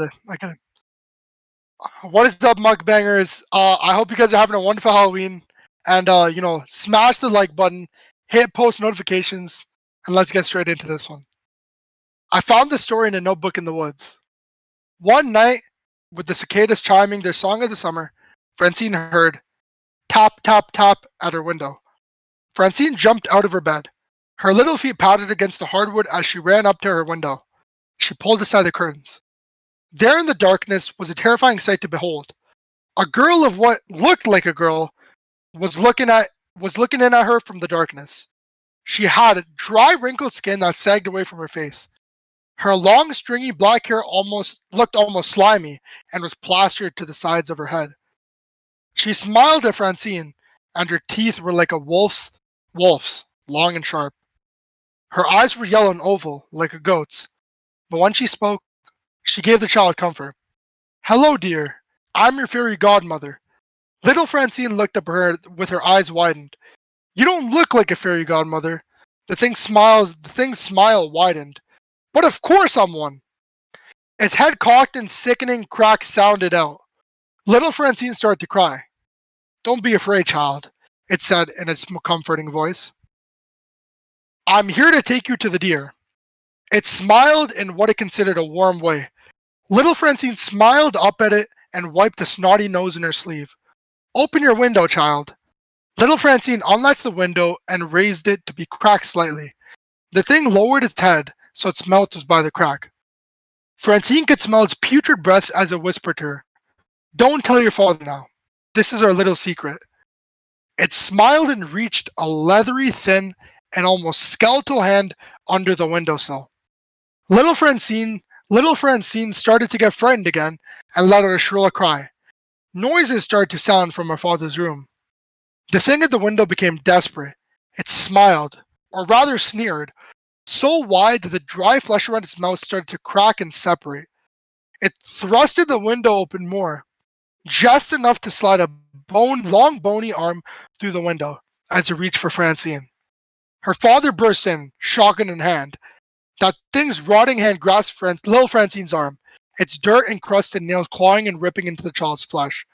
it. I got it. What is up, mukbangers? I hope you guys are having a wonderful Halloween. And smash the like button, hit post notifications, and let's get straight into this one. I found this story in a notebook in the woods. One night, with the cicadas chiming their song of the summer, Francine heard tap, tap, tap at her window. Francine jumped out of her bed. Her little feet patted against the hardwood as she ran up to her window. She pulled aside the curtains. There in the darkness was a terrifying sight to behold. A girl of what looked like a girl was looking in at her from the darkness. She had dry, wrinkled skin that sagged away from her face. Her long, stringy black hair looked almost slimy and was plastered to the sides of her head. She smiled at Francine, and her teeth were like a wolf's, long and sharp. Her eyes were yellow and oval, like a goat's, but when she spoke, she gave the child comfort. "Hello, dear. I'm your fairy godmother." Little Francine looked up at her with her eyes widened. "You don't look like a fairy godmother." The thing's smile widened. "But of course I'm one." Its head cocked and sickening cracks sounded out. Little Francine started to cry. "Don't be afraid, child," it said in its comforting voice. "I'm here to take you to the deer." It smiled in what it considered a warm way. Little Francine smiled up at it and wiped the snotty nose in her sleeve. "Open your window, child." Little Francine unlatched the window and raised it to be cracked slightly. The thing lowered its head, so its mouth was by the crack. Francine could smell its putrid breath as it whispered to her, "Don't tell your father now. This is our little secret." It smiled and reached a leathery, thin, and almost skeletal hand under the windowsill. Little Francine started to get frightened again and let out a shrill cry. Noises started to sound from her father's room. The thing at the window became desperate. It smiled, or rather sneered, so wide that the dry flesh around its mouth started to crack and separate. It thrusted the window open more, just enough to slide a long bony arm through the window as it reached for Francine. Her father burst in, shotgun in hand. That thing's rotting hand grasped little Francine's arm, its dirt encrusted nails clawing and ripping into the child's flesh.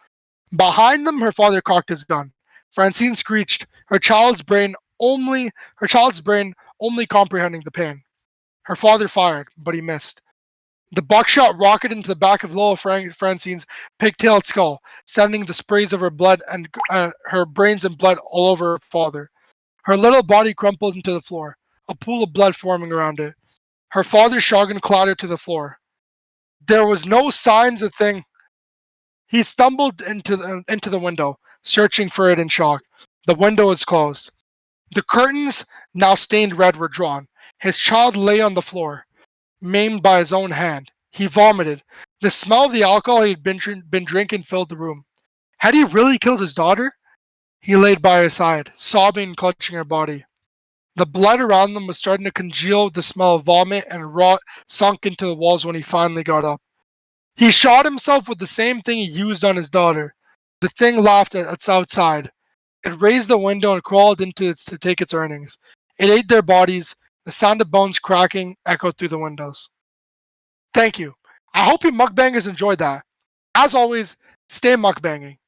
Behind them, her father cocked his gun. Francine screeched, her child's brain only comprehending the pain. Her father fired, but he missed. The buckshot rocketed into the back of little Francine's pigtailed skull, sending the sprays of her blood and her brains and blood all over her father. Her little body crumpled into the floor, a pool of blood forming around it. Her father's shotgun clattered to the floor. There was no signs of thing. He stumbled into the window, searching for it in shock. The window was closed. The curtains, now stained red, were drawn. His child lay on the floor, maimed by his own hand. He vomited. The smell of the alcohol he had been drinking filled the room. Had he really killed his daughter? He laid by her side, sobbing and clutching her body. The blood around them was starting to congeal with the smell of vomit and rot sunk into the walls when he finally got up. He shot himself with the same thing he used on his daughter. The thing laughed at us outside. It raised the window and crawled to take its earnings. It ate their bodies. The sound of bones cracking echoed through the windows. Thank you. I hope you mukbangers enjoyed that. As always, stay mukbanging.